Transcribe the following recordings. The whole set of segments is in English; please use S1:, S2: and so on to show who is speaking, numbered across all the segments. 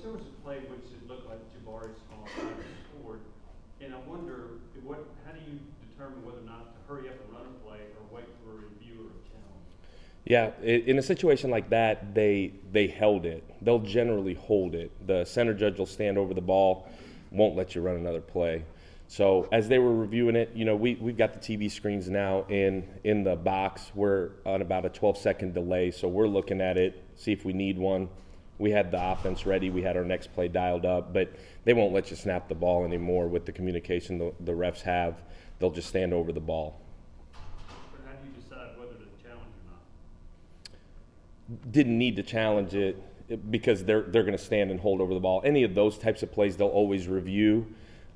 S1: there was a play which it looked like Jabari Small scored, and I wonder how do you determine whether or not to hurry up and run a play or wait for a review or a challenge?
S2: Yeah, in a situation like that, they held it. They'll generally hold it. The center judge will stand over the ball, won't let you run another play. So as they were reviewing it, we've got the TV screens now in the box. We're on about a 12-second delay, so we're looking at it, see if we need one. We had the offense ready. We had our next play dialed up, but they won't let you snap the ball anymore with the communication the refs have. They'll just stand over the ball.
S1: But how do you decide whether to challenge or not?
S2: Didn't need to challenge it because they're going to stand and hold over the ball. Any of those types of plays, they'll always review.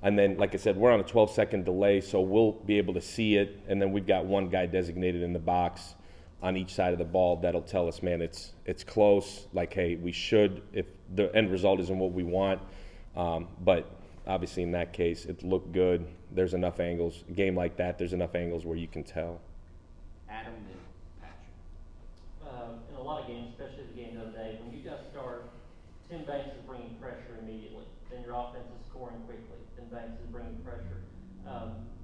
S2: And then, like I said, we're on a 12-second delay, so we'll be able to see it. And then we've got one guy designated in the box on each side of the ball that'll tell us, man, it's close. Like, hey, we should, if the end result isn't what we want. But obviously in that case, it looked good. There's enough angles. A game like that, there's enough angles where you can tell.
S3: Adam and Patrick.
S4: In a lot of games, especially the game the other day, when you guys start, Tim Banks is bringing pressure immediately. Then your offense is scoring quickly. Then Banks is bringing pressure.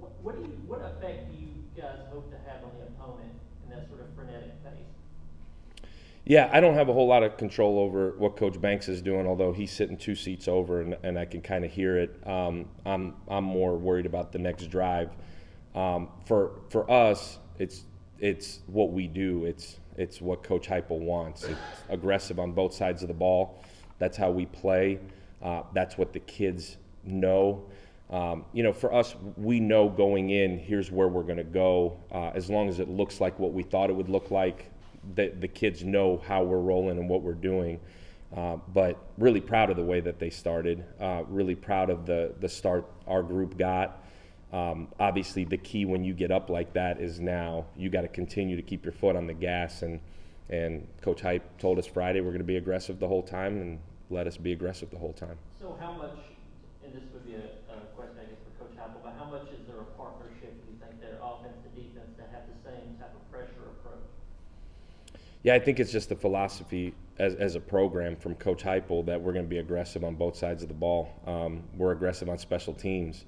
S4: What effect do you guys hope to have on the opponent in that sort of frenetic pace?
S2: Yeah, I don't have a whole lot of control over what Coach Banks is doing, although he's sitting 2 seats over and I can kind of hear it. I'm more worried about the next drive. For us, it's what we do. It's what Coach Heupel wants. It's aggressive on both sides of the ball. That's how we play. That's what the kids know. For us, we know going in, here's where we're going to go. As long as it looks like what we thought it would look like, the kids know how we're rolling and what we're doing. But really proud of the way that they started. Really proud of the start our group got. Obviously, the key when you get up like that is now you got to continue to keep your foot on the gas. And Coach Hype told us Friday we're going to be aggressive the whole time and let us be aggressive the whole time.
S4: So how much, and this would be a question I guess for Coach Heupel, but how much is there a partnership, do you think, there, offense and defense, to have the same type of pressure approach?
S2: Yeah, I think it's just the philosophy as a program from Coach Heupel that we're going to be aggressive on both sides of the ball. We're aggressive on special teams.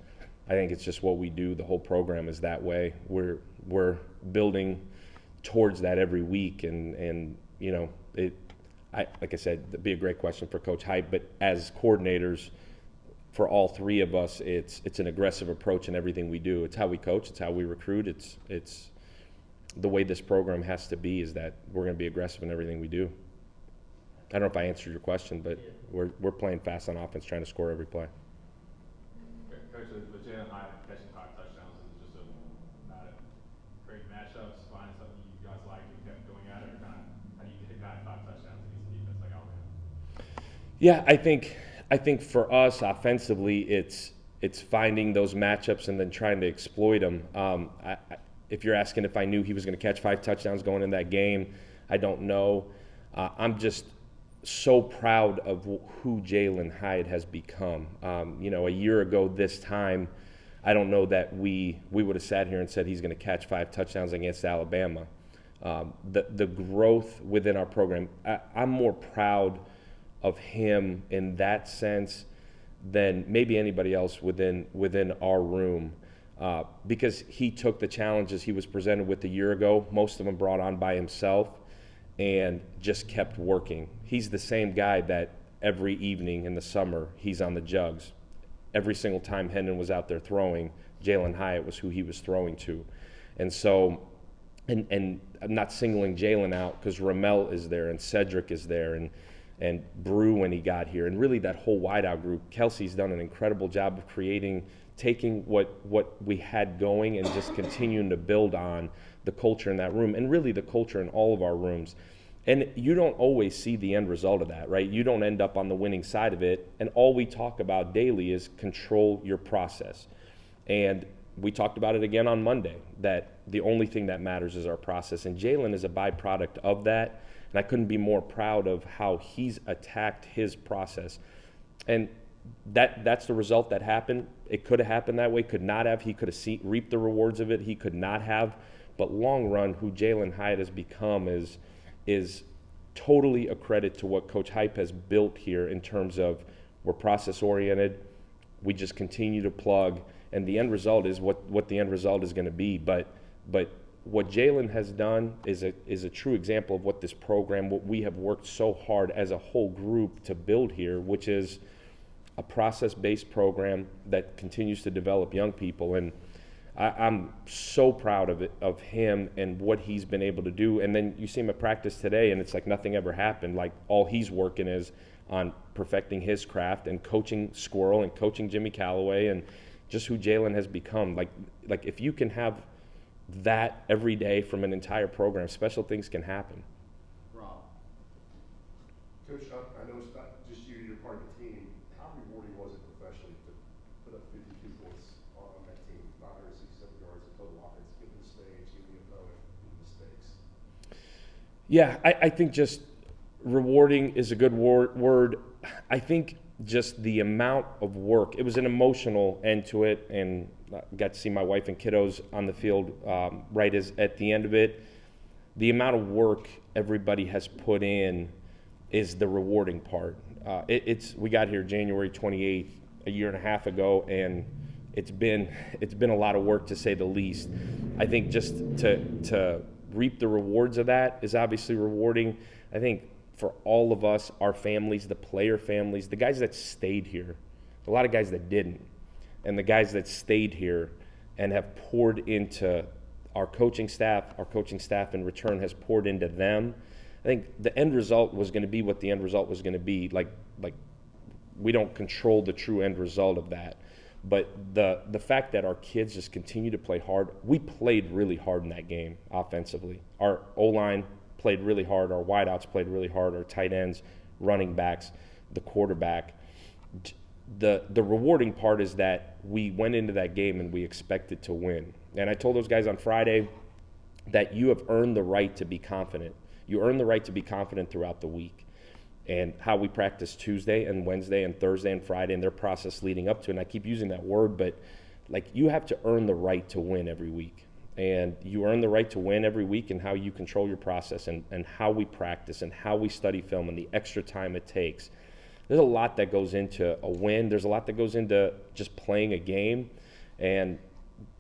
S2: I think it's just what we do. The whole program is that way. We're building towards that every week, and like I said, it'd be a great question for Coach Hype. But as coordinators, for all three of us, it's an aggressive approach in everything we do. It's how we coach. It's how we recruit. It's the way this program has to be, is that we're going to be aggressive in everything we do. I don't know if I answered your question, but we're playing fast on offense, trying to score every play.
S5: Coach, with Jalin Hyatt catching 5 touchdowns, is it just not a great matchups, finding something you guys like and kept going at it, or kind of how do you get a guy 5 touchdowns against a defense like Alabama?
S2: Yeah, I think for us offensively, it's finding those matchups and then trying to exploit them. If you're asking if I knew he was going to catch 5 touchdowns going in that game, I don't know. I'm just so proud of who Jalin Hyatt has become. A year ago this time, I don't know that we would have sat here and said he's going to catch 5 touchdowns against Alabama. The growth within our program, I'm more proud of him in that sense than maybe anybody else within our room. Because he took the challenges he was presented with a year ago, most of them brought on by himself, and just kept working. He's the same guy that every evening in the summer he's on the jugs. Every single time Hendon was out there throwing, Jalin Hyatt was who he was throwing to. And so, and I'm not singling Jalin out because Ramel is there and Cedric is there and Brew when he got here, and really that whole wideout group. Kelsey's done an incredible job of taking what we had going and just continuing to build on the culture in that room, and really the culture in all of our rooms. And you don't always see the end result of that, right? You don't end up on the winning side of it, and all we talk about daily is control your process. And we talked about it again on Monday, that the only thing that matters is our process, and Jalin is a byproduct of that, and I couldn't be more proud of how he's attacked his process. And that's the result that happened. It could have happened that way, could not have. He could have reaped the rewards of it. He could not have. But long run, who Jalin Hyatt has become is totally a credit to what Coach Hype has built here in terms of we're process oriented. We just continue to plug, and the end result is what the end result is going to be. But what Jalin has done is a true example of what this program, what we have worked so hard as a whole group to build here, which is a process-based program that continues to develop young people. And I'm so proud of him and what he's been able to do. And then you see him at practice today, and it's like nothing ever happened. Like all he's working is on perfecting his craft and coaching Squirrel and coaching Jimmy Callaway and just who Jalin has become. Like if you can have that every day from an entire program, special things can happen.
S3: Rob.
S6: Coach, I know it's not just you're part of the team. How rewarding was it professionally to put up 52 points on that team, 567 yards of total offense, give the stage, give the opponent mistakes?
S2: Yeah, I think just rewarding is a good word. I think just the amount of work, it was an emotional end to it, and got to see my wife and kiddos on the field right at the end of it. The amount of work everybody has put in is the rewarding part. We got here January 28th, a year and a half ago, and it's been a lot of work, to say the least. I think just to reap the rewards of that is obviously rewarding. I think for all of us, our families, the player families, the guys that stayed here, a lot of guys that didn't, and the guys that stayed here and have poured into our coaching staff in return has poured into them. I think the end result was going to be what the end result was going to be. Like we don't control the true end result of that. But the fact that our kids just continue to play hard, we played really hard in that game offensively. Our O-line played really hard, our wideouts played really hard, our tight ends, running backs, the quarterback. The rewarding part is that we went into that game and we expected to win. And I told those guys on Friday that you have earned the right to be confident. You earn the right to be confident throughout the week. And how we practice Tuesday and Wednesday and Thursday and Friday and their process leading up to it. And I keep using that word, but like you have to earn the right to win every week. And you earn the right to win every week in how you control your process and how we practice and how we study film and the extra time it takes. There's a lot that goes into a win. There's a lot that goes into just playing a game. And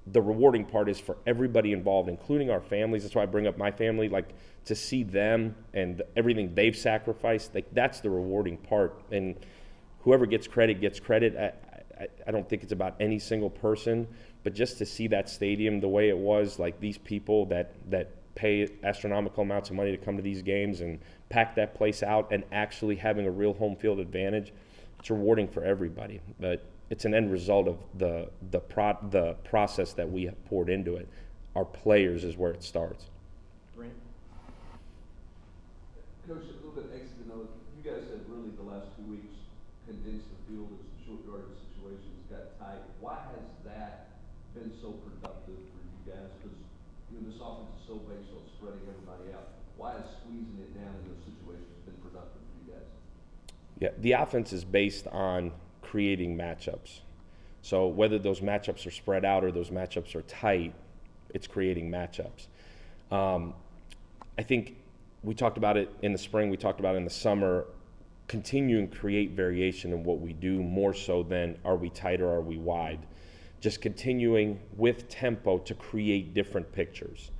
S2: the rewarding part is for everybody involved, including our families. That's why I bring up my family, like to see them and everything they've sacrificed. Like that's the rewarding part. And whoever gets credit gets credit. I don't think it's about any single person, but just to see that stadium the way it was, like these people that pay astronomical amounts of money to come to these games and pack that place out and actually having a real home field advantage, it's rewarding for everybody. But it's an end result of the process that we have poured into it. Our players is where it starts.
S3: Brent?
S7: Coach, a little bit extra note. You guys have really the last 2 weeks condensed the field as short yardage situations got tight. Why has that been so productive for you guys? Because this offense is so based on spreading everybody out. Why is squeezing it down in those situations been productive for you guys?
S2: Yeah, the offense is based on creating matchups. So whether those matchups are spread out or those matchups are tight, it's creating matchups. I think we talked about it in the spring, we talked about it in the summer, continuing to create variation in what we do more so than are we tight or are we wide. Just continuing with tempo to create different pictures.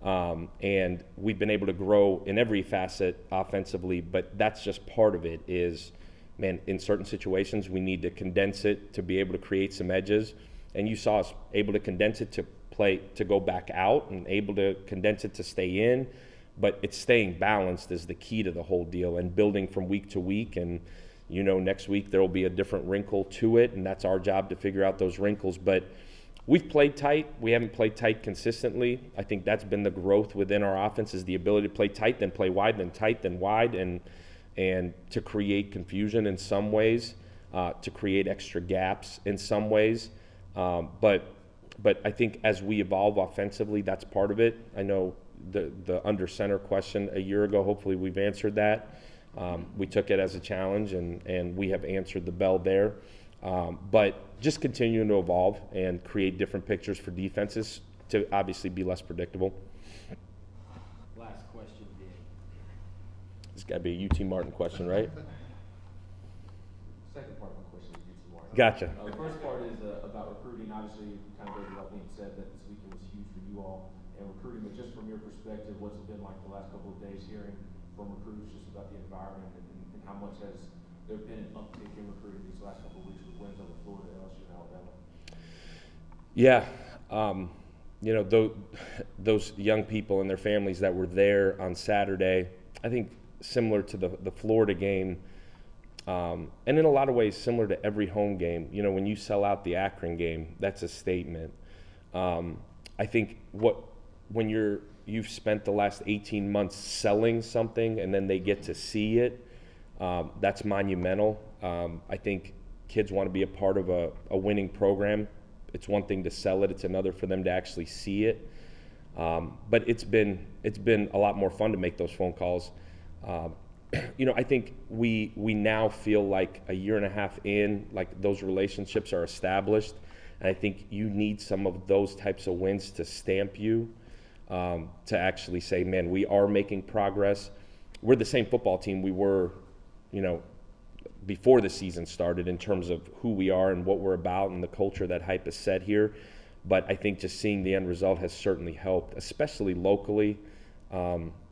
S2: And we've been able to grow in every facet offensively, but that's just part of it is, man, in certain situations, we need to condense it to be able to create some edges. And you saw us able to condense it to go back out and able to condense it to stay in. But it's staying balanced is the key to the whole deal and building from week to week. And, next week there will be a different wrinkle to it, and that's our job to figure out those wrinkles. But we've played tight. We haven't played tight consistently. I think that's been the growth within our offense is the ability to play tight, then play wide, then tight, then wide, and to create confusion in some ways, to create extra gaps in some ways. But I think as we evolve offensively, that's part of it. I know the under center question a year ago, hopefully we've answered that. We took it as a challenge, and we have answered the bell there. But just continuing to evolve and create different pictures for defenses to obviously be less predictable.
S3: Last question, Dan.
S2: It's got to be a UT Martin question, right?
S8: Second part of my question is UT Martin.
S2: Gotcha.
S8: The first part is about recruiting. Obviously, kind of goes without being said that this weekend was huge for you all and recruiting, but just from your perspective, what's it been like the last couple of days hearing from recruits just about the environment and how much has there been an uptick in recruiting these last couple of weeks with wins over Florida, LSU, and Alabama?
S2: Yeah. You know, those young people and their families that were there on Saturday, I think similar to the Florida game, and in a lot of ways similar to every home game. You know, when you sell out the Akron game, that's a statement. I think when you've spent the last 18 months selling something and then they get to see it, that's monumental. I think kids want to be a part of a winning program. It's one thing to sell it; it's another for them to actually see it. But it's been a lot more fun to make those phone calls. You know, I think we now feel like a year and a half in, like those relationships are established, and I think you need some of those types of wins to stamp you, to actually say, man, we are making progress. We're the same football team we were, you know, before the season started in terms of who we are and what we're about and the culture that Hype has set here. But I think just seeing the end result has certainly helped, especially locally.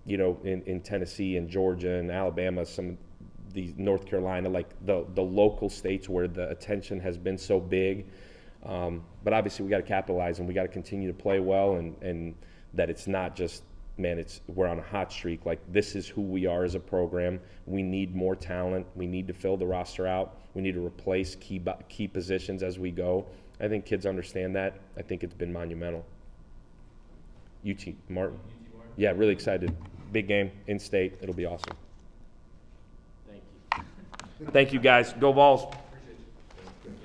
S2: You know, in Tennessee and Georgia and Alabama, some of these North Carolina, like the local states where the attention has been so big. But obviously we got to capitalize and we got to continue to play well and that it's not just, man, we're on a hot streak. Like, this is who we are as a program. We need more talent. We need to fill the roster out. We need to replace key positions as we go. I think kids understand that. I think it's been monumental. UT Martin. Yeah, really excited. Big game, in-state. It'll be awesome.
S3: Thank you.
S2: Thank you, guys. Go Vols.